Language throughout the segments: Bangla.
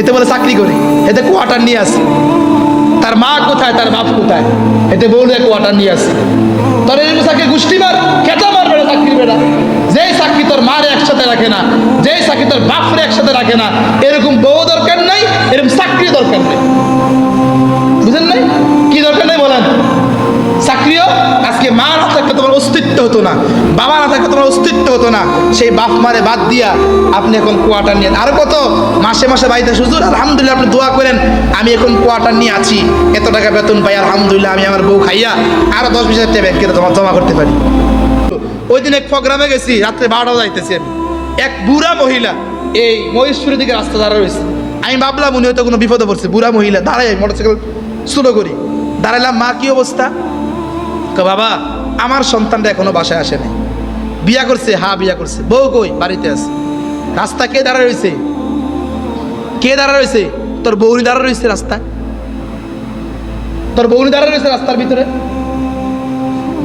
এতে বলে চাকরি করে, এতে কোয়ার্টার নিয়ে আসে। তার মা কোথায়, তার বাপ কোথায়, এতে বলে কোয়ার্টার নিয়ে আসে। তোর এই মুসাকে গোষ্ঠী মার, খেতা মারবে না চাকরি বেড়া। যেই চাকরি তোর মারে একসাথে রাখে না, যেই চাকরি তোর বাপরে একসাথে রাখে না, এরকম বউ দরকার নাই, এরকম চাকরি দরকার নেই। বুঝেন নাই কি দরকার নেই বলেন? চাকরিও আজকে মা না থাকলে তোমার অস্তিত্ব হতো না, বাবা না থাকলে তোমার অস্তিত্ব হতো না। সেই বাপ মারে বাদ দিয়া আপনি এখন কোয়ার্টার নিয়ে, আর কত মাসে মাসে বাড়িতে হুজুর আলহামদুলিল্লাহ আপনি দোয়া করেন, আমি এখন কোয়ার্টার নিয়ে আছি, এত টাকা বেতন পাই, আলহামদুলিল্লাহ আমি আমার বউ খাইয়া আরো 10-20 হাজার টাকা ব্যাংকে জমা করতে পারি। ওই দিন এক প্রোগ্রামে গেছি, রাত্রে 12টা যাইতেছি আমি, এক বুড়া মহিলা এই মহেশপুরের দিকে রাস্তা দাঁড়া রয়েছে। আমি ভাবলাম উনি হয়তো কোনো বিপদে পড়ছে। বুড়া মহিলা দাঁড়াই, মোটরসাইকেল স্লো করি, দাঁড়াইলাম, মা কি অবস্থা? বাবা আমার সন্তানটা এখনো বাসায় আসে নাই। বিয়া করছে? হ্যাঁ বিয়া করছে। বউ কই? বাড়িতে আছে। রাস্তা কে দাঁড়া রয়েছে? কে দাঁড়া রয়েছে? তোর বউনি দাঁড়া রয়েছে রাস্তায়, তোর বউনি দাঁড়া রয়েছে রাস্তার ভিতরে।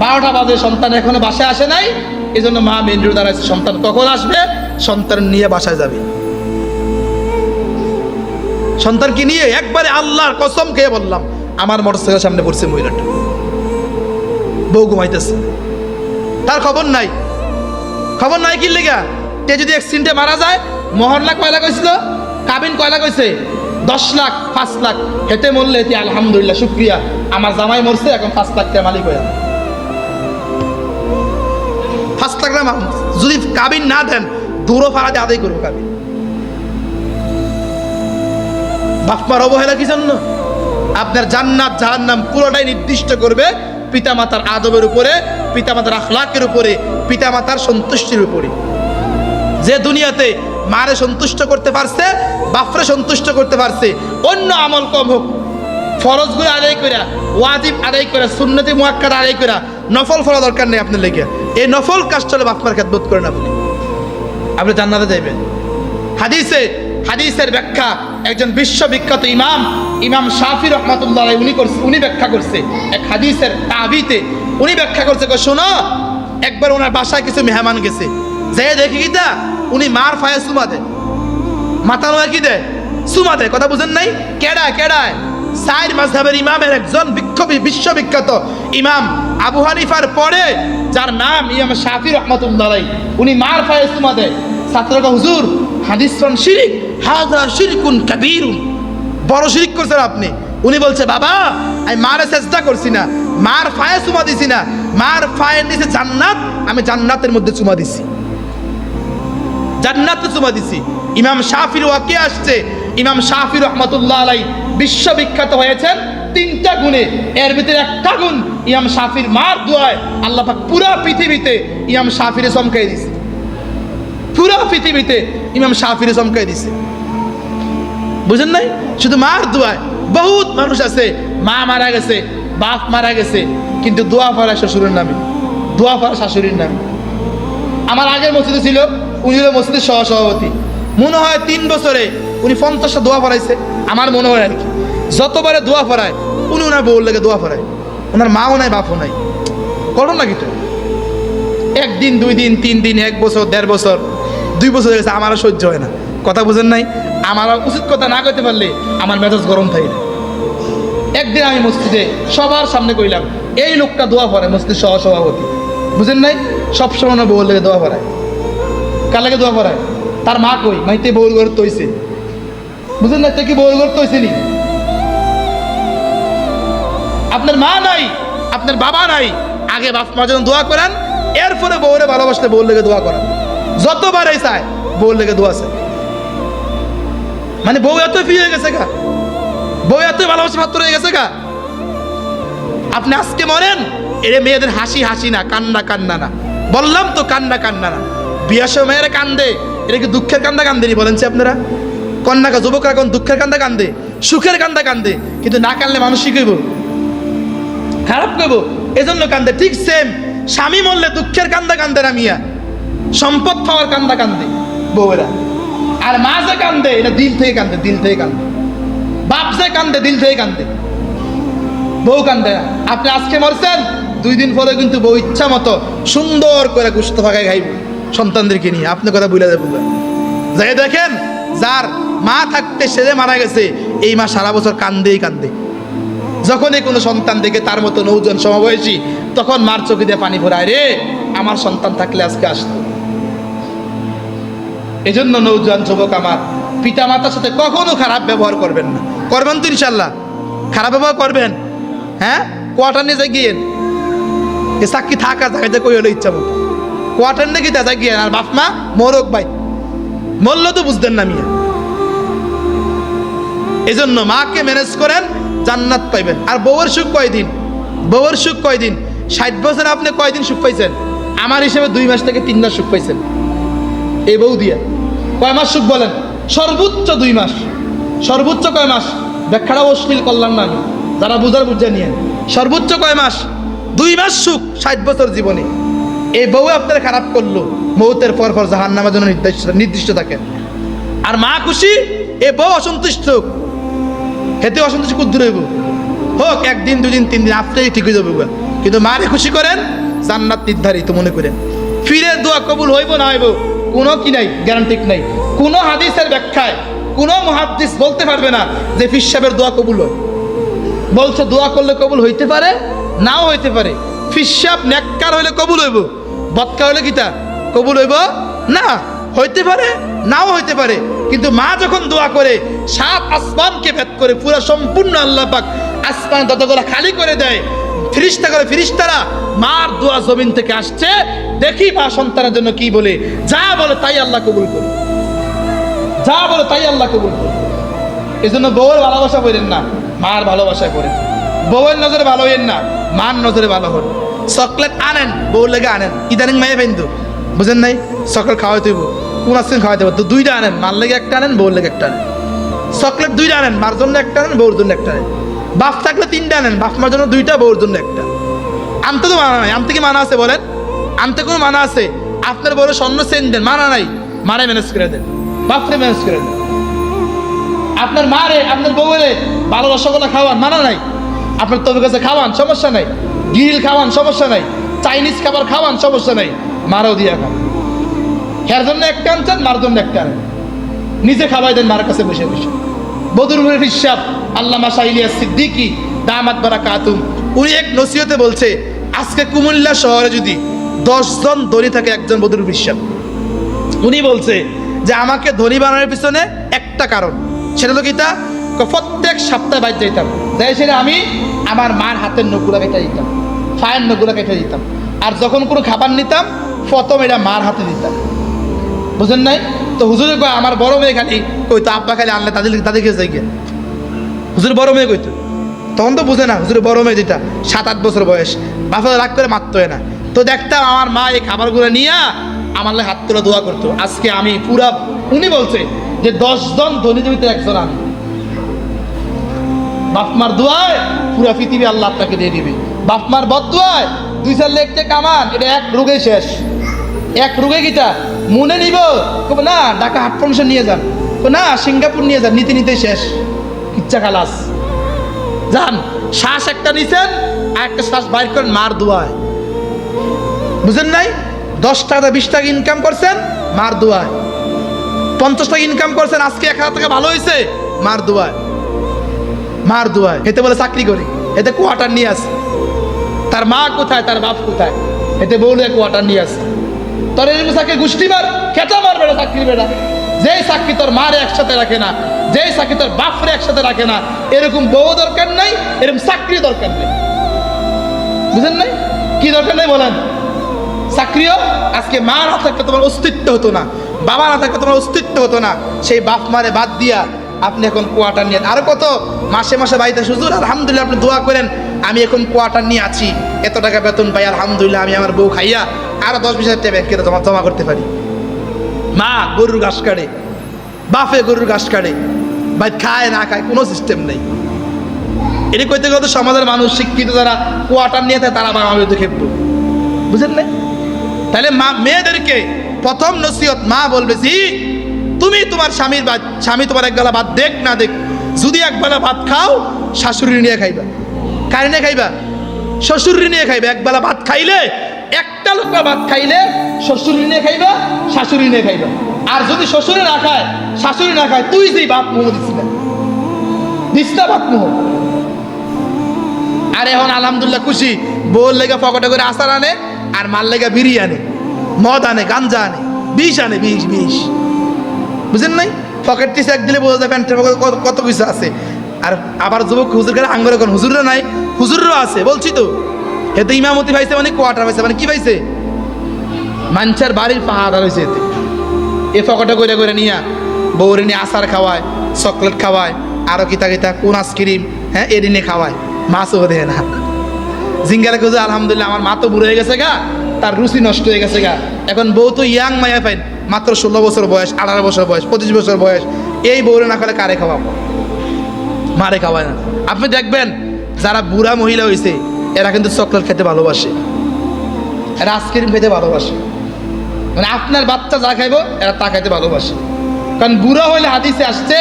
12টা বাজে, সন্তান এখনো বাসায় আসে নাই, এই জন্য মা মেন রোডে দাঁড়াইছে। সন্তান কখন আসবে? সন্তান নিয়ে বাসায় যাবে। সন্তানকে নিয়ে একবারে আল্লাহর কসম খেয়ে বললাম, আমার মোটরসাইকেলের সামনে পড়ছে মহিলাটা, বউ ঘুমাইতেছে, তার খবর নাই। খবর নাই কি লেগা? তে যদি অ্যাক্সিডেন্টে মারা যায়, মহল্লা কয়লা কইছিল, কাবিন কয়লা কইছে, 10 লাখ 5 লাখ, হেতে মরলে হেতে আলহামদুলিল্লাহ শুক্রিয়া, আমার জামাই মরছে, এখন 5 লাখ টাকা মালিক হয়ে 5 লাখ না। যদি কাবিন না দেন দূরও ফাড়াতে আদায় করবো কাবিন। বাপমার অবহেলা কি জন্য? আপনার জান্নাত জাহান্নাম পুরোটাই নির্দিষ্ট করবে পিতামাতার আদবের উপরে, পিতামাতার আখলাকের উপরে, পিতামাতার সন্তুষ্টির উপরে। যে দুনিয়াতে মারে সন্তুষ্ট করতে পারছে, বাপরে সন্তুষ্ট করতে পারছে, অন্য আমল কম হোক, ফরজগুলো আদায় করে, ওয়াজিব আদায় করে, সুন্নতি মুআক্কাদা আদায় করে, নফল ফলা দরকার নেই আপনার লেগে। এই নফল কাজটা হলে বাপমার খেদমত করেন আপনি জান্নাতে যাইবেন। হাদিসের ব্যাখ্যা একজন বিশ্ববিখ্যাত ইমাম শাফি রহমাতুল্লাহ আলাইহি উনি ব্যাখ্যা করছে এক হাদিসের তাবিতে। উনি ব্যাখ্যা করছে, শোনো, একবার ওনার বাসায় কিছু মেহমান গেছে, যে দেখি কি তা উনি মার ফায়ে চুমা দেয়, মাথা নয় কি দেয়, চুমা দেয়। কথা বুঝেন নাই? কেডায়? সাইর মাযহাবের ইমামের একজন বিশ্ববিখ্যাত ইমাম আবু হানিফার পরে যার নাম ইমাম শাফি রহমাতুল্লাহ আলাইহি, উনি মার ফায়ে চুমা দেয়। ছাত্ররা, হুজুর হাদিস ফন শিরিক, হাযা শিরকুন কাবীরুন, বড় শিরিক করছেন আপনি। উনি বলছে, বাবা আমি মারে সেজদা করছি না, মার ফায়ে চুমা দিছি না, মার ফায়ের নিচে জান্নাত, আমি জান্নাতের মধ্যে চুমা দিছি, জান্নাতে চুমা দিছি। ইমাম শাফির ওয়াকি আসছে, ইমাম শাফি রহমাতুল্লাহ আলাইহি বিশ্ববিখ্যাত হয়েছেন 3টা গুণে, এর ভিতরে একটা গুণ ইমাম শাফির মার দোয়ায় আল্লাহ পাক পুরো পৃথিবীতে ইমাম শাফিরে চমকাই দিছে, পুরো পৃথিবীতে ইমাম শাফিরে চমকাই দিছে। বুঝেন নাই? শুধু মার দোয়ায়। বহুত মানুষ আছে মা মারা গেছে, বাপ মারা গেছে, কিন্তু দোয়া পড়া শ্বশুরের নামে, দোয়া পড়া শাশুড়ির নামে। আমার আগের মসজিদে ছিল, উনি হলো মসজিদের সহসভাপতি। মনে হয় 3 বছরে উনি 50টা দোয়া পড়াইছে, আমার মনে হয় আর কি। যতবারে দোয়া পড়ায় উনি ওনার বউর লেগে দোয়া পড়ায়, ওনার মাও নাই বাপও নাই। করুন না কিন্তু 1 দিন 2 দিন 3 দিন 1 বছর 1.5 বছর 2 বছর হয়ে গেছে, আমারও সহ্য হয় না। কথা বুঝেন নাই? আমার উচিত কথা না কইতে পারলে আমার মেজাজ গরম থাকে না। একদিন আমি মসজিদে সবার সামনে কইলাম, এই লোকটা দোয়া পড়ায়, মসজিদের সহসভাপতি, বুঝেন নাই? সবসময় ওনার বউর লেগে দোয়া পড়ায়। কার লেগে দোয়া পড়ায়? তার মা কই? মাইতে বউর ঘর তৈছে, বুঝেন না? তে কি বউর ঘর তৈছে নি? আপনার মা নাই, আপনার বাবা নাই, আগে বাপ মা যেন দোয়া করান, এরপরে বউরে ভালোবাসলে বউর লেগে দোয়া করান। যতবারই চায় বউর লেগে দোয়া চায়, মানে বউ এত ফ্রি হয়ে গেছে গা, বউ এত ভালোবাসা পাত্র হয়ে গেছে গা। আপনি আজকে মরেন, এর মেয়েদের হাসি না, কান্না না। বললাম তো কান্না না। বিয়ার সময় মেয়েরা কান্দে, এটা কি দুঃখের কান্দেনি বলেনছে আপনারা? কন্যা যুবকরা কোন দুঃখের কান্দে, সুখের কান্দে, কিন্তু না কানলে মানুষ শিখব, খারাপ করবো, এজন্য কান্দে। ঠিক সেম স্বামী মরলে দুঃখের কান্দে না মিয়া, সম্পদ পাওয়ার কান্দে বউরা। আর মা যে কান্দে, এটা দিল থেকে কান্দে। বাপ যে কান্দে, দিল থেকে কান্দে, বউ কান্দে না। আপনি আজকে মরছেন, 2 দিন পরে কিন্তু বউ ইচ্ছা মতো সুন্দর করে গোশত ফাঁকায় খাইব সন্তানদেরকে নিয়ে। আপনি কথা বুঝে যাবেন, যাই দেখেন যার মা থাকতে ছেলে মারা গেছে, এই মা সারা বছর কান্দেই কান্দে। যখনই কোনো সন্তান দেখে তার মতো নৌজন সমবয়সী, তখন মার চোখে দিয়ে পানি ভরায়, রে আমার সন্তান থাকলে আজকে আসতো। এই জন্য নৌজওয়ান যুবক আমার, পিতা মাতার সাথে কখনো খারাপ ব্যবহার করবেন না। করবেন তো ইনশাল্লাহ? খারাপ ব্যবহার করবেন? হ্যাঁ, কোয়ার্টার নিয়ে যাই গিয়েন, এ সাক্ষী থাকা জায়গাতে কই হলো ইচ্ছা মতো কোয়ার্টার নাকি দাদা গিয়ে। আর বাপ মা মোরক ভাই মরল তো বুঝতেন না মিয়া। এই জন্য মাকে ম্যানেজ করেন, জান্নাত পাইবেন। আর বউয়ের সুখ কয়দিন? বউয়ের সুখ কয়দিন? 60 বছর আপনি কয়দিন সুখ পাইছেন? আমার হিসেবে 2 মাস থেকে 3 মাস সুখ পাইছেন এই বউ দিয়া। কয় মাস সুখ বলেন? সর্বোচ্চ 2 মাস। সর্বোচ্চ কয় মাস? ব্যাখ্যাটা অশ্লীল করলাম না আমি, যারা বুঝার বুঝে নিয়ে। সর্বোচ্চ কয় মাস? 2 মাস সুখ 60 বছর জীবনে। এই বউ আপনারা খারাপ করলো, মৌতের পর পর জাহান্নামের জন্য নির্দিষ্ট থাকে। আর মা খুশি, এ বউ অসন্তুষ্ট হোক, হেতে অসন্তুষ্ট কুদ্দুর হইব হোক, 1 দিন 2 দিন 3 দিন আপনারই ঠিক হয়ে যাবে। কিন্তু মারে খুশি করেন, জান্নাত নির্ধারিত মনে করেন। ফিরে দোয়া কবুল হইব না হইব কোনো কি নাই, গ্যারান্টি নাই। কোনো হাদিসের ব্যাখ্যায় কোনো মুহাদ্দিস বলতে পারবে না যে পীর সাহেবের দোয়া কবুল হয়। বলছে দোয়া করলে কবুল হইতে পারে, নাও হইতে পারে। পীর সাহেব নেককার হইলে কবুল হইব, বদকার হইলে কিতা কবুল হইব না। হইতে পারে, নাও হইতে পারে। কিন্তু মা যখন দোয়া করে, 7 আসমানকে ভেদ করে পুরো সম্পূর্ণ আল্লাহ পাক আসমান দরজাগুলো খালি করে দেয়। ফিরিস্তা করে, ফিরিস্তারা মার দোয়া জমিন থেকে আসছে, দেখি মা সন্তানের জন্য কি বলে। যা বলে তাই আল্লাহ কবুল করে, যা বলে তাই আল্লাহ কবুল করে। এই জন্য বউয়ের ভালোবাসা করেন না, মার ভালোবাসায় করেন। বউয়ের নজরে ভালো হইেন না, মার নজরে ভালো হন। চকলেট আনেন, বউর লেগে আনেন। ইদানিং মায়ে কিন্তু বুঝেন নাই, চকলেট খাওয়াই তৈব, কোন আসছেন খাওয়াইতে পারতো। 2টা আনেন, মার লেগে একটা আনেন, বউর লেগে একটা আনেন। চকলেট 2টা আনেন, মার জন্য একটা আনেন, বউর জন্য একটা আনেন। বাপ থাকলে 3টা আনেন, বাপ মার জন্য 2টা, বউর জন্য একটা। আনতে তো মানা নাই। আনতে কি মানা আছে বলেন? আনতে কোনো মানা আছে? আপনার বড় স্বর্ণ চেন দেন, মানা নাই। মারে ম্যানেজ করে দেন, বাপরে ম্যানেজ করে দেন। আপনার মারে, আপনার বউরে ভালো রসগোল্লা খাওয়ান, মানা নাই। আপনার তবে কাছে খাওয়ান, সমস্যা নাই। গ্রিল খাওয়ান, সমস্যা নাই। চাইনিজ খাবার খাওয়ান, সমস্যা নাই। মারাও দিয়া খান। হের জন্য একটা আনছেন, মার জন্য একটা আনেন। নিজে খাওয়াই দেন মার কাছে বসে বসে। বদরুল হিসাব আল্লামা শাহ ইলিয়াস সিদ্দিকী দামাত বারাকাতুম, উনি এক নসিহতে বলছে, আজকে কুমিল্লা শহরে যদি 10 জন ধনী থাকে, একজন বদরুল হিসাব। উনি বলছে যে আমাকে ধনী বানানোর পিছনে একটা কারণ, সেটা হলো কিতা, প্রত্যেক সপ্তাহে বাইরে যেতাম, যাই সেটা আমি আমার মার হাতের নখগুলা কেটে দিতাম, পায়ের নখগুলা কেটে দিতাম। আর যখন কোনো খাবার নিতাম, প্রথম এটা মার হাতে দিতাম। বুঝেন নাই? তো হুজুরে কয় আমার বড় মেয়ে খালি কইতো, আব্বা খালি আনলে তাদেরকে যাই গিয়ে হুজুর বড় মেয়ে কইতো। তখন তো বুঝে না, হুজুরের বড় মেয়ে যেটা 7-8 বছর বয়স, বাপা রাগ করে মারতো না। তো দেখতাম আমার মা এই খাবারগুলো নিয়ে আমার হাত তুলে দোয়া করতো। আজকে আমি পুরা, উনি বলছে যে 10 জন ধনীদের ভিতরে একজন আমি। বাপমার দোয়ায় পুরা পৃথিবী আল্লাহ আপনাকে দিয়ে দিবে। বাপমার বদদোয়ায় 2-4 লেখতে কামান, এটা এক রোগে শেষ। এক রোগে গিটা মনে নিব না, ঢাকা হাট ফাংশন নিয়ে যান, না সিঙ্গাপুর নিয়ে যান, নিতে নিতে শেষ, ইচ্ছা খালাস। যান, শ্বাস একটা নিছেন, আর একটা শ্বাস বাইর করেন মার দোয়ায়। বুঝেন নাই? 10 টাকা 20 টাকা ইনকাম করছেন, মার দোয়ায়। 50 টাকা ইনকাম করছেন, আজকে 1000 টাকা ভালো হয়েছে, মার দোয়ায়। মার দোয়ায়। এতে বলে চাকরি করি, এতে কোয়ার্টার নিয়ে আসে। তার মা কোথায়, তার বাপ কোথায়, এতে বউলে কোয়ার্টার নিয়ে আসে। তোর এরকম চাকরি গোষ্ঠী মার, খেটা মার বেটা, চাকরি বেটা। যেই চাকরি তোর মারে একসাথে রাখে না, যেই চাকরি তোর বাপরে একসাথে রাখে না, এরকম বউ দরকার নাই, এরকম চাকরি দরকার নেই। বুঝেন নাই? কি দরকার নেই বলেন? চাকরিও আজকে মা না থাকলে তোমার অস্তিত্ব হতো না, বাবা না থাকলে তোমার অস্তিত্ব হতো না। সেই বাপ মারে বাদ দিয়া আপনি এখন কোয়ার্টার নিয়ে, আরো কত মাসে মাসে বাড়িতে হুজুর আলহামদুলিল্লাহ আপনি দোয়া করেন, আমি এখন কোয়ার্টার নিয়ে আছি, এত টাকা বেতন পাই, আলহামদুলিল্লাহ আমি আমার বউ খাইয়া আরো 10-20 হাজার টাকা ব্যাংকে জমা করতে পারি। মা গরুর ঘাস কাটে, বাপে গরুর ঘাস কাটে, ভাই খায় না খায় কোনো সিস্টেম নেই। এটি কইতে গেলে সমাজের মানুষ শিক্ষিত যারা কোয়ার্টার নিয়ে থাকে, তারা বাবা বিরুদ্ধে খেপবো। বুঝেন না? তাহলে মা মেয়েদেরকে প্রথম নসিহত মা বলবে, জি তুমি তোমার স্বামীর ভাত, স্বামী তোমার এক বেলা ভাত দেখ না দেখ, যদি এক বেলা ভাত খাও শাশুড়ি নিয়ে খাইবা। কারে নিয়ে খাইবা? শ্বশুরি নিয়ে খাইবা। এক বেলা ভাত খাইলে, একটা লোক ভাত খাইলে শ্বশুরি নিয়ে খাইবা, শাশুড়ি নিয়ে খাইবা। আর যদি শ্বশুরে না খায়, শাশুড়ি না খায়, তুই যেই বাপ মোহ দিস না বাপ মোহ। আর এখন আলহামদুলিল্লাহ খুশি, বউর লেগে পকেটে করে আচার আনে, আর মাল লেগে বিড়ি আনে, মদ আনে, গাঞ্জা আনে, বিষ আনে, বিষ বিষ। বুঝেন নাই? পকেট টিসে এক দিলে বোঝা যায় প্যান্টের পকেটে কত কিছু আছে। আর আবার যুবক হুজুর করে আঙ্গরে কোন হুজুররা নাই, হুজুরও আছে, বলছি তো। এতে ইমামতি পাইছে মানে কোয়ার্টার পাইছে, মানে কি পাইছে? মানুষের বাড়ির পাহাড় হয়েছে এতে। এ পকেটে করে করে নিয়ে বউরে নিয়ে আচার খাওয়ায়, চকলেট খাওয়ায়, আরো কিতা কিতা কোন আইসক্রিম, হ্যাঁ এদিনে খাওয়ায়, মাছও দেয় না। জিঙ্গারে খুঁজে আলহামদুলিল্লাহ আমার মা তো বুড়ো হয়ে গেছে গা, তার রুচি নষ্ট হয়ে গেছে গা। এখন বউ তো ইয়াং মায়া পাইন, মাত্র 16 বছর বয়স, 18 বছর বয়স, 25 বছর বয়স। এই বউরে না করে কারে খাওয়াবো? মারে খাওয়ায় না। আপনি দেখবেন যারা বুড়া মহিলা হয়েছে এরা কিন্তু চকলেট খেতে ভালোবাসে, এরা আইসক্রিম খেতে ভালোবাসে। মানে আপনার বাচ্চা যা খাইবো এরা তা খাইতে ভালোবাসে। কারণ বুড়া হইলে হাদিসে আসছে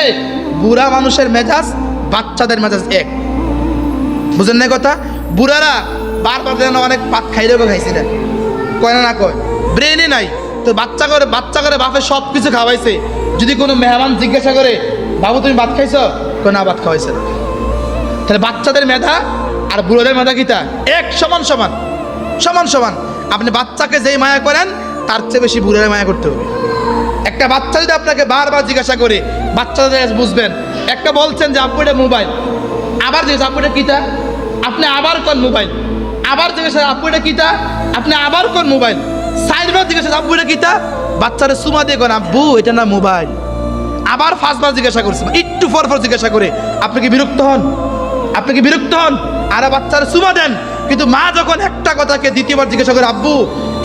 বুড়া মানুষের মেজাজ বাচ্চাদের মেজাজ এক। বুঝেন না কথা? বুড়ারা বারবার যেন অনেক ভাত খাইলেও খাইছি না, কয় না কয়, ব্রেনে নাই তো। বাচ্চা করে বাপে সব কিছু খাওয়াইছে। যদি কোনো মেহমান জিজ্ঞাসা করে বাবু তুমি ভাত খাইছো, কয় না ভাত খাওয়াইছে না। তাহলে বাচ্চাদের মেধা আর বুড়োদের মেধা কিটা এক, সমান সমান সমান সমান। আপনি বাচ্চাকে যেই মায়া করেন তার চেয়ে বেশি বুড়োর মায়া করতে হবে। একটা বাচ্চা যদি আপনাকে বারবার জিজ্ঞাসা করে, বাচ্চাদের বুঝবেন। একটা বলছেন যে আপু এটা মোবাইল, আবার জিজ্ঞাসা আপু এটা কিটা, আপনি আবার কোন মোবাইল, আবার জিজ্ঞাসা আপু এটা কিটা, আপনি আবার কোন মোবাইল, সাইডবার জিজ্ঞাসা আপু এটা কিটা, বাচ্চারা সুমা দিয়ে কোন আব্বু এটা না মোবাইল। আবার 5 বার জিজ্ঞাসা করছে, একটু পর জিজ্ঞাসা করে। আপনি কি বিরক্ত হন? আপনি কি বিরক্ত হন? আর বাচ্চারা সুমা দেন, কিন্তু মা যখন একটা কথাকে দ্বিতীয়বার জিজ্ঞাসা করে আব্বু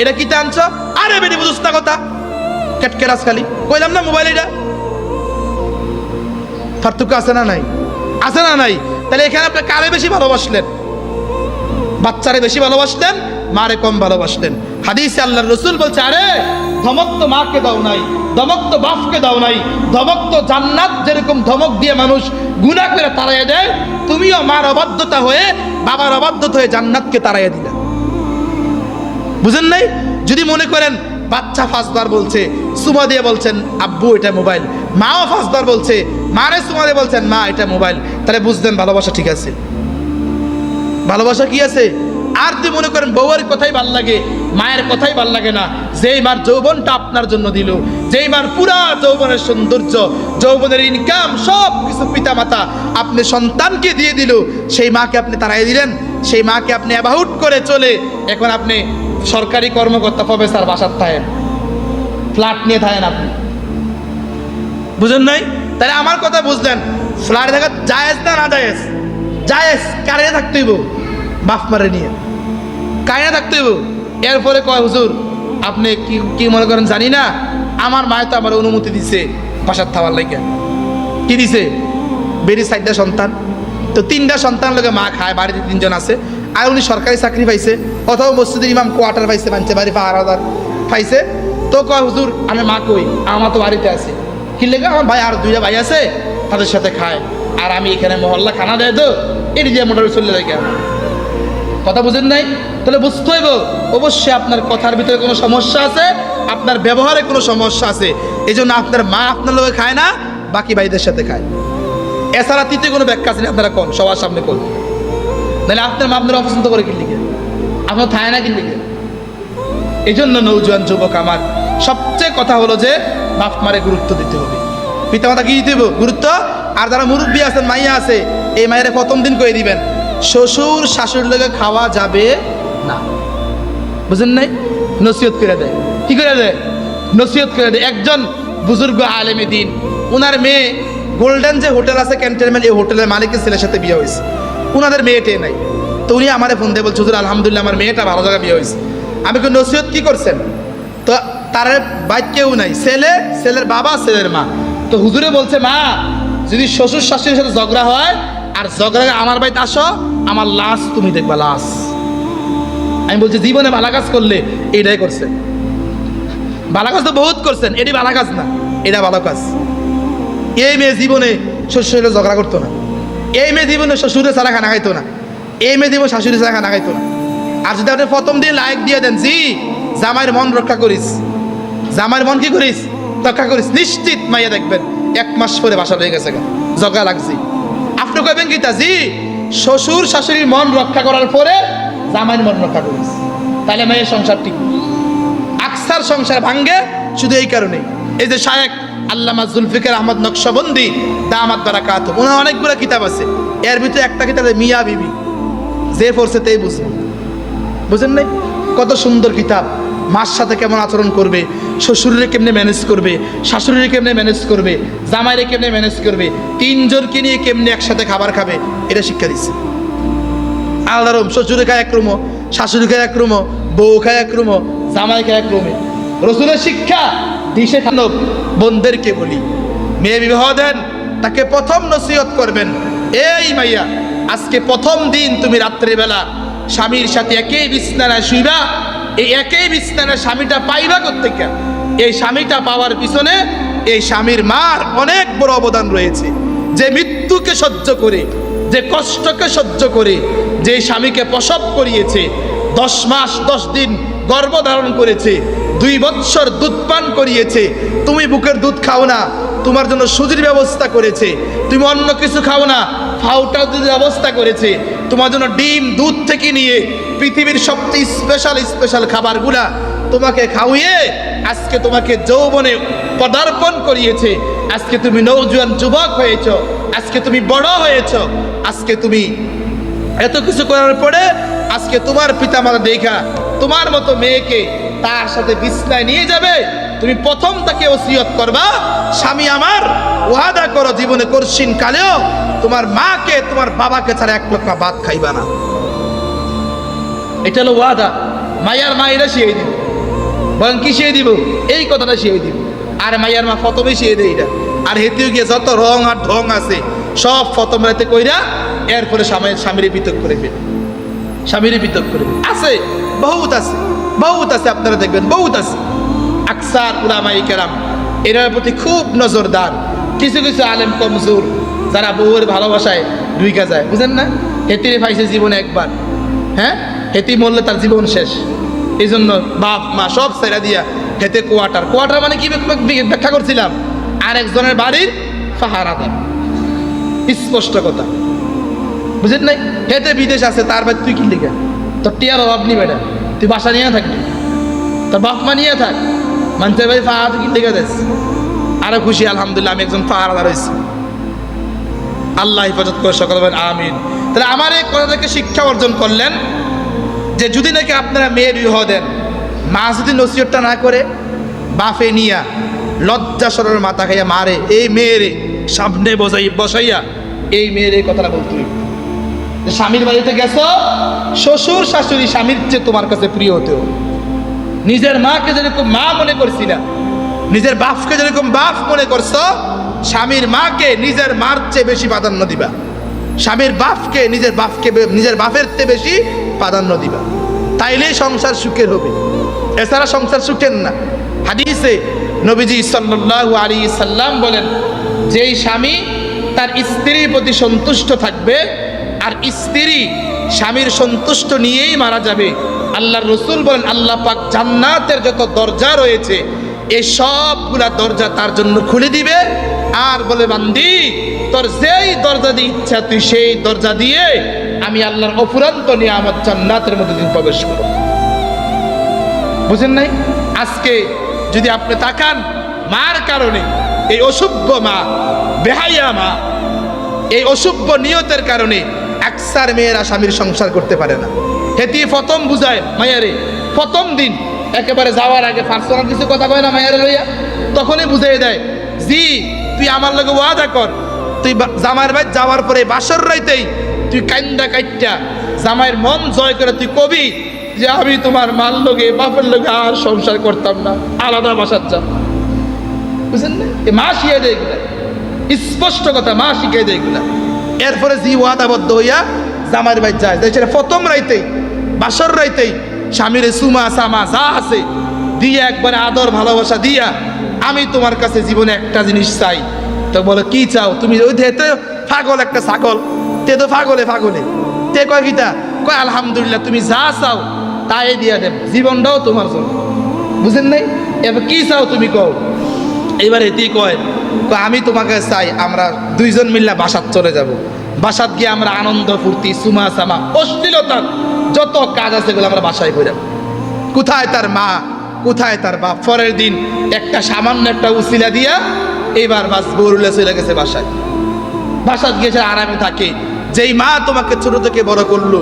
এটা কিটা আনছ, আরে বেটি বুঝছ না কথা, কেটকেরাস খালি কইলাম না মোবাইল। এটা পার্থক্য আছে না নাই? আছে না নাই? তাহলে এখানে আপনি কারে বেশি ভালোবাসলেন? বাচ্চারে বেশি ভালোবাসলেন, মারে কম ভালোবাসলেন। হাদিসে আল্লাহর রাসূল বলছে, আরে ধমক তো মাকে দাও নাই, ধমক তো বাপকে দাও নাই, ধমক তো জান্নাত যেরকম ধমক দিয়ে মানুষ গুনাহ করে তাড়াইয়া দেয়, তুমিও মার অবাধ্যতা হয়ে, বাবার অবাধ্যতা হয়ে জান্নাতকে তাড়াইয়া দিলে। বুঝেন নাই? যদি মনে করেন বাচ্চা 5 বার বলছে, সুমা দিয়ে বলছেন আব্বু এটা মোবাইল, মাও 5 বার বলছে, মারে সুমা দিয়ে বলছেন মা এটা মোবাইল, তাহলে বুঝলেন ভালোবাসা ঠিক আছে, ভালোবাসা কি আছে। আর যদি মনে করেন বউয়ের কথাই ভাল লাগে, মায়ের কথাই ভাল লাগে না, যেই মার যৌবনটা আপনার জন্য দিল, যেই মার পুরা যৌবনের সৌন্দর্য, যৌবনের ইনকাম সব কিছু পিতা মাতা আপনি সন্তানকে দিয়ে দিল, সেই মাকে আপনি তাড়াই দিলেন, সেই মাকে আপনি অ্যাবাউট করে চলে এখন আপনি সরকারি কর্মকর্তা প্রফেসর বাসার থাকেন, ফ্ল্যাট নিয়ে থাকেন আপনি। বুঝেন নাই? তাহলে আমার কথা বুঝলেন, ফ্ল্যাট থাকা জায়েজ না না জায়েজ? জায়েজ। কারে থাকতে হইব? বাপ মারে নিয়ে কারে থাকতে হইব। এরপরে কয় হুজুর আপনি কি মনে করেন জানি না, আমার মায়ে তো আমার অনুমতি দিছে বাসার থাকার লাগে। কি দিছে? বেরি 4টা সন্তান, তো 3টা সন্তান লোকে মা খায়, বাড়িতে 3 জন আছে, আর উনি সরকারি চাকরি পাইছে, অথবা মসজিদের ইমাম কোয়ার্টার পাইছে, মানছে বাড়ি 12,000 পাইছে। তো কয় হুজুর আমি মা কই, আমার তো বাড়িতে আছে। কি লেগে? আমার ভাই আর 2টা ভাই আছে, তাদের সাথে খায়, আর আমি এখানে মহল্লা খানা দেয় তো এটি দিয়ে মোটামুটি চলে যায়। কথা বুঝেন নাই? তাহলে বুঝতে হইব অবশ্যই আপনার কথার ভিতরে কোনো সমস্যা আছে, আপনার ব্যবহারে কোনো সমস্যা আছে। এই জন্য আপনার মা আপনার লোকে খায় না, বাকি ভাইদের সাথে খায়। এছাড়া তৃতীয় কোনো ব্যাখ্যা আছে? আপনারা কোন সবার সামনে কোন? নাহলে আপনার মা আপনারা অপছন্দ করে কিনলে গিয়ে, আপনার থায় না কিনলে গিয়ে। এই জন্য নৌজওয়ান যুবক আমার সবচেয়ে কথা হলো যে বাপ মারে গুরুত্ব দিতে হবে, পিতামাতা কি দিতে হবে? গুরুত্ব। আর যারা মুরব্বী আছেন, মাইয়া আছে, এই মায়ের প্রথম দিন করে দিবেন শ্বশুর শাশুড়ির লোকে খাওয়া যাবে না। বুঝেন নাই? নসিহত করে দেয়। কি করে দেয়? নসিহত করে দেয়। একজন বুজুর্গ আলেমে দিন, ওনার মেয়ে গোল্ডেন যে হোটেল আছে ক্যান্টনমেন্ট, এই হোটেলের মালিকের ছেলের সাথে বিয়ে হয়েছে, ওনাদের মেয়েটে নাই। তো উনি আমারে ফোন দিয়ে বলছে হুজুর আলহামদুলিল্লাহ আমার মেয়েটা ভালো জায়গায় বিয়ে হয়েছে। আমি কি নসিহত কি করছেন? তো তার বাইক কেউ নাই, ছেলের বাবা, ছেলের মা। তো হুজুরে বলছে মা যদি শ্বশুর শাশুড়ির সাথে ঝগড়া হয় আর ঝগড়া আমার বাড়িতে আসো, আমার লাশ তুমি দেখবা, লাশ। আমি বলছি জীবনে ভালো কাজ করলে এইটাই করছেন। ভালো কাজ তো বহুত করছেন, এটি ভালো কাজ না, এটা ভালো কাজ। এই মেয়ে জীবনে শ্বশুরের ঝগড়া করতো না, এই মেয়ে জীবনে শ্বশুরের ছাড়া খানা খাইতো না, এই মেয়ে জীবনে শাশুড়ি ছাড়া খানা খাইতো না। আর যদি আপনি প্রথম দিন লাইক দিয়ে দেন জি জামাইয়ের মন রক্ষা করিস, জামাইয়ের মন কি করিস? দেখা করিস, নিশ্চিত মাইয়া দেখবেন 1 মাস পরে বাসা হয়ে গেছে, জগা লাগছি। আপনি কইবেন কি তাজি শ্বশুর শাশুড়ির মন রক্ষা করার পরে জামাইয়ের মন রক্ষা করিস, তাহলে মেয়ের সংসার ঠিক। আকসার সংসার ভাঙ্গে শুধু এই কারণে। এই যে শায়েখ আল্লামা জুলফিকার আহমদ নকশবন্দি দামাত বারাকাতুহু, ওনার অনেকগুলো কিতাব আছে, এর ভিতরে একটা কিতাব মিয়া বিবি, যে পড়ছে তাই বুঝবে, বুঝেন নাই? কত সুন্দর কিতাব। মার সাথে কেমন আচরণ করবে, শ্বশুরে কেমনে ম্যানেজ করবে, শাশুড়িরে কেমনে ম্যানেজ করবে, জামাইরে কেমনে ম্যানেজ করবে, 3 জনকে নিয়ে কেমনে একসাথে খাবার খাবে, এটা শিক্ষা দিচ্ছে। আলাদা রকম, শ্বশুরে খায় এক রুমো, শাশুড়ি খায় এক রুমো, বউ খায় এক রুমো, জামাই খায় এক রুমে। রসুলের শিক্ষা দিশে খানব। বোনদেরকে বলি, মেয়ে বিবাহ দেন, তাকে প্রথম নসিহত করবেন, এই মাইয়া আজকে প্রথম দিন তুমি রাত্রিবেলা স্বামীর সাথে একই বিছানায় শুইবা। এই একই বিছানায় স্বামীটা পাইবা কোত্থেকে? এই স্বামীটা পাওয়ার পিছনে এই স্বামীর মার অনেক বড় অবদান রয়েছে। যে মৃত্যুকে সহ্য করে, যে কষ্টকে সহ্য করে, যে স্বামীকে প্রসব করিয়েছে, 10 মাস 10 দিন গর্ভধারণ করেছে, 2 বৎসর দুধ পান করিয়েছে। তুমি বুকের দুধ খাও না, তোমার জন্য সুজির ব্যবস্থা করেছে। তুমি অন্য কিছু খাও না, ফাউটার দুধের ব্যবস্থা করেছে। তোমার জন্য ডিম দুধ থেকে নিয়ে পৃথিবীর সবচেয়ে স্পেশাল খাবারগুলা তোমাকে খাওয়িয়ে আজকে তোমাকে যৌবনে পদার্পণ করিয়েছে। আজকে তুমি নওজোয়ান যুবক হয়েছ, আজকে তুমি বড় হয়েছ, আজকে তুমি এত কিছু করার পরে আজকে তোমার পিতামাতা দেখা তোমার মতো মেয়েকে তার সাথে বিছনায় নিয়ে যাবে। তুমি প্রথম তাকে ওসিয়ত করবা, স্বামী আমার ওয়াদা করো জীবনে করছিন কালেও তোমার মাকে তোমার বাবাকে ছাড়া 1 লক্ষ ভাত খাইবা না। এটা হলো ওয়াদা। মায়ার মা এটা শিয়ে দিব, বলেন কি শিয়ে দিব? এই কথাটা শিয়ে দিব। আর মায়ার মা প্রথমে শিয়ে দেয় এটা। আর হেতেও গিয়ে যত রং আর ঢং আছে সব প্রথম রাতে কইরা এরপরে স্বামীর পৃথক করে ফেলে, স্বামীর পৃথক করে আছে, বহুত আছে, বহুত আছে, আপনারা দেখবেন বহুত আছে। আকসার উলামায়ে কেরাম এটার প্রতি খুব নজরদার। কিছু কিছু আলেম কমজোর, যারা বউয়ের ভালোবাসায় ঢুইকা যায়, বুঝেন না? হেতিরে পাইছে জীবনে একবার, হ্যাঁ, হেতি মরলে তার জীবন শেষ। এই জন্য বাপ মা সব ছেড়ে দিয়া হেতে কোয়ার্টার মানে কি ব্যাখ্যা করছিলাম, আরেকজনের বাড়ির পাহারাদার, স্পষ্ট কথা, বুঝেন নাই? হেতে বিদেশ আছে, তার বাড়ি তুই কি লিখা? তোর টিয়ার অভাব নি বেটা, তুই বাসা নিয়ে থাকবি, তোর বাপ মা নিয়ে থাক, মানুষের বাড়ি পাহারা তুই কি লিখা দিস? আরো খুশি আলহামদুলিল্লাহ আমি একজন পাহারাদার হয়েছি। আল্লাহ হেফাজত করে সকল বলেন আমিন। তাহলে আমার এই কথা থেকে শিক্ষা অর্জন করলেন যে যদি নাকি আপনারা মেয়ে বিবাহ দেন, মা যদি নসিহতটা না করে, বাপে নিয়া লজ্জা সরল মাথা খাইয়া মারে, এই মেয়েরে সামনে বসাইয়া এই মেয়ের এই কথাটা বলতে হইবে। স্বামীর বাড়িতে গেছো, শ্বশুর শাশুড়ি স্বামীর চেয়ে তোমার কাছে প্রিয় হতে হবে। নিজের মাকে যেরকম মা মনে করছিলা, নিজের বাপকে যেরকম বাপ মনে করছো, স্বামীর মাকে নিজের মার চেয়ে বেশি প্রাধান্য দিবা। স্বামীর বাপকে নিজের বাপের চেয়ে বেশি প্রাধান্য দিবা, তাইলেই সংসার সুখের হবে, এছাড়া সংসার সুখের না। হাদিসে নবীজি সাল্লাল্লাহু আলাইহি সাল্লাম বলেন, যেই স্বামী তার স্ত্রীর প্রতি সন্তুষ্ট থাকবে আর স্ত্রী স্বামীর সন্তুষ্ট নিয়েই মারা যাবে, আল্লাহর রাসূল বলেন আল্লাহ পাক জান্নাতের যত দরজা রয়েছে এই সবগুলা দরজা তার জন্য খুলে দিবে। আর বলে, বান্দি তোর যেই দরজা দিয়ে ইচ্ছা তুই সেই দরজা দিয়ে আমি আল্লাহর অফুরন্ত নিয়ামত জান্নাতের মধ্যে দিন প্রবেশ করব। বুঝেন নাই? আজকে যদি আপনি তাকান, মার কারণে এই অসভ্য মা, বেহাইয়া মা, এই অসভ্য নিয়তের কারণে আকসার মেয়েরা স্বামীর সংসার করতে পারে না। হেতি প্রথম বুঝায় মায়ারে, প্রথম দিন একেবারে যাওয়ার আগে পার্সোনাল কিছু কথা কয় না মায়ারে লইয়া, তখনই বুঝিয়ে দেয়, জি তুই আমার লগে ওয়াদা কর, তুই জামাইয়ের বাড়ি যাওয়ার পরে বাসর রাইতেই তুই কাইন্দা কাইটা জামাইয়ের মন জয় করে তুই কবি যে আমি তোমার মার লগে বাপের লগে আর সংসার করতাম না, আলাদা বাসার যা। বুঝলেন না? মা শিখিয়ে দেয় এগুলা, স্পষ্ট কথা, মা শিখিয়ে দেয় এগুলা। এরপরে জি ওয়াদাবদ্ধ হইয়া জামাইয়ের বাড়ি যায়, সেটা প্রথম রাইতেই বাসর রাইতেই স্বামীর সুমা সামা যা আছে দিয়া একবারে আদর ভালোবাসা দিয়া, আমি তোমার কাছে জীবনে একটা জিনিস চাই। তো বলো কি চাও তুমি? ওই তো পাগল একটা ছাগল, তে তো পাগলে তে কয় গীতা কয় আলহামদুলিল্লাহ তুমি যা চাও তাই দিয়া দেব, জীবনটাও তোমার জন্য। বুঝেন নাই? এবার কি চাও তুমি কও? এইবার এতেই কয় আমি তোমাকে চাই আমরা দুইজন মিল্লা বাসাত চলে যাব। বাসাত গিয়ে আমরা আনন্দ ফুর্তি সুমা সামা অশ্লীলতা যত কাজ আছে এগুলো আমরা বাসায় করে। কোথায় তার মা, কোথায় তার বাপ? পরের দিন একটা সামান্য একটা উসিলা দিয়া এবার বাস বরুলে চলে গেছে বাসায়। বাসাত গিয়েছে আরামে থাকে। যেই মা তোমাকে ছোট থেকে বড় করলো,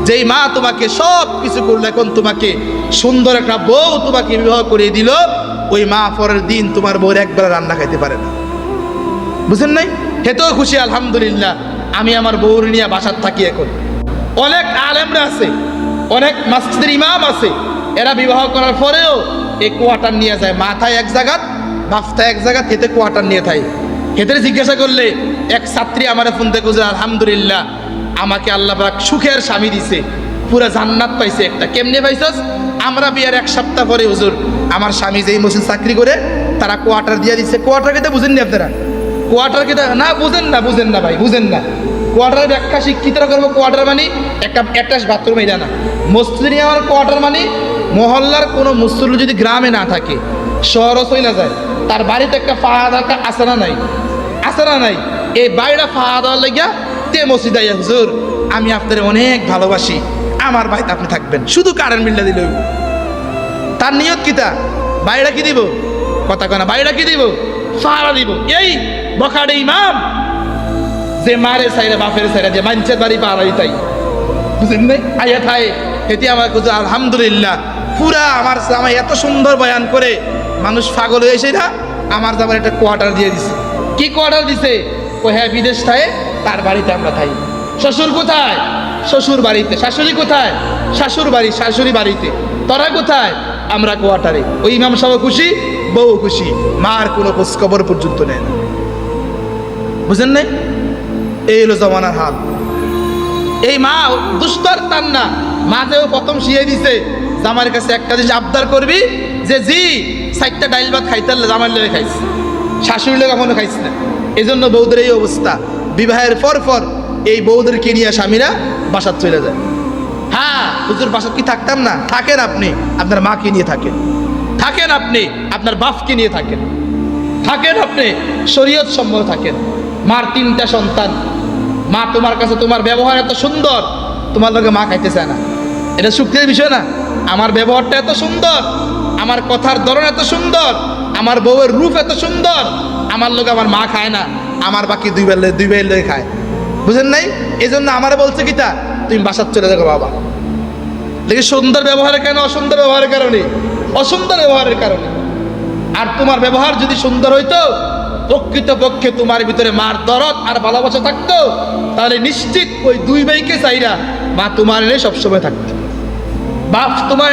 যেই মা তোমাকে সব কিছু করলো, এখন তোমাকে সুন্দর একটা বউ তোমাকে বিবাহ করে দিল, ওই মা পরের দিন তোমার বউর একবার রান্না খাইতে পারে না। বুঝেন নাই? হেতেও খুশি আলহামদুলিল্লাহ আমি আমার বউর নিয়ে বাসাত থাকি। এখন অনেক আলেমরা আছে, অনেক মসজিদের ইমাম আছে, এরা বিবাহ করার পরেও এই কোয়ার্টার নিয়ে যায়। মাথায় এক জায়গা, বাফটা এক জায়গা, হেতে কোয়ার্টার নিয়ে থাকে। হেতে জিজ্ঞাসা করলে এক ছাত্রী আমার ফোন থেকে বলছে আলহামদুলিল্লাহ আমাকে আল্লাহ পাক সুখের স্বামী দিছে, পুরা জান্নাত পাইছে একটা। কেমনে পাইছস? আমরা বিয়ার এক সপ্তাহ পরে হুজুর আমার স্বামী যেই মসজিদ চাকরি করে তারা কোয়ার্টার দিয়ে দিচ্ছে। কোয়ার্টার কেটে বুঝেননি আপনারা? কোয়ার্টার কেটে না বুঝেন না, বুঝেন না ভাই, বুঝেন না। কোয়ার্টারের ব্যাখ্যা শিক্ষিতরা করবো। কোয়ার্টার মানে একটা অ্যাটাচ বাথরুম, এটা না। মসজিদ নিয়ে আমার কোয়ার্টার মানে মহল্লার কোনো মুসল্লি যদি গ্রামে না থাকে, শহরও চলে যায়, তার বাড়িতে একটা ফাহাদ আছে না নাই? আছে না নাই? এই বাড়িটা ফাহাদ হওয়ার লেগিয়া তে মসজিদ আইয়া হুজুর আমি আপনার অনেক ভালোবাসি, আমার বাড়িতে আপনি থাকবেন, শুধু কারেন্ট বিলটা দিল। তার নিয়ত কিতা? বাড়িটা কি দিব? কথা কনা, বাড়িটা কি দিব? ফাহারা দিব। এই বখাড়ে ইমাম যে মারে সাইরা বাপের সাইরা যে মানছে বাড়ি পাড়াই তাই বুঝেন নাই? আইয়া থাই এটি আমার কাছে আলহামদুলিল্লাহ পুরা আমার জামাই এত সুন্দর বয়ান করে মানুষ পাগল হয়েছে না। আমার জামাই একটা কোয়ার্টার দিয়ে দিছে। কি কোয়ার্টার দিছে? ও হ্যাঁ বিদেশ থাকে, তার বাড়িতে আমরা থাই। শ্বশুর কোথায়? শ্বশুর বাড়িতে। শাশুড়ি কোথায়? শাশুর বাড়ি, শাশুড়ি বাড়িতে। তোরা কোথায়? আমরা কোয়ার্টারে। ওই ইমাম সাহেব খুশি, বউ খুশি, মার কোনো খোঁজখবর পর্যন্ত নেয় না। বুঝেন নাই? এই হলো জমানার হাল। এই মা দুস্তর তার না, মাঝেও প্রথম শিয়ে দিছে জামার কাছে একটা জিনিস আবদার করবি যে জি 4টা ডাইল ভাত খাইতে জামার লেগে খাইছে, শাশুড়ি লেগে কখনো খাইছে না। এই জন্য বৌদের এই অবস্থা। বিবাহের পর এই বৌদেরকে নিয়ে স্বামীরা বাসাত চলে যায়। হ্যাঁ হুজুর বাসাত কি থাকতাম না? থাকেন আপনি, আপনার মাকে নিয়ে থাকেন। থাকেন আপনি, আপনার বাপকে নিয়ে থাকেন। থাকেন আপনি, শরীয়ত সম্মত থাকেন। মার 3টা সন্তান, মা তোমার কাছে তোমার ব্যবহার এত সুন্দর, তোমার লোকে মা খাইতে চায় না। এটা সুখের বিষয় না? আমার ব্যবহারটা এত সুন্দর, আমার কথার ধরন এত সুন্দর, আমার বউয়ের রূপ এত সুন্দর, আমার লোক আমার মা খায় না, আমার বাকি দুই ভাইয়ের লোকে খায়। বুঝেন নাই? এই জন্য আমার বলছে কিতা তুমি বাসাত চলে যাবো বাবা। দেখি সুন্দর ব্যবহারের কেন? অসুন্দর ব্যবহারের কারণে, অসুন্দর ব্যবহারের কারণে। আর তোমার ব্যবহার যদি সুন্দর হইতো, প্রকৃতপক্ষে তোমার ভিতরে মার দরদ আর ভালোবাসা থাকতো, তাহলে নিশ্চিত ওই 2 ভাইকে চাইরা মা তোমার এনে সবসময় থাকতো, বাপ তোমার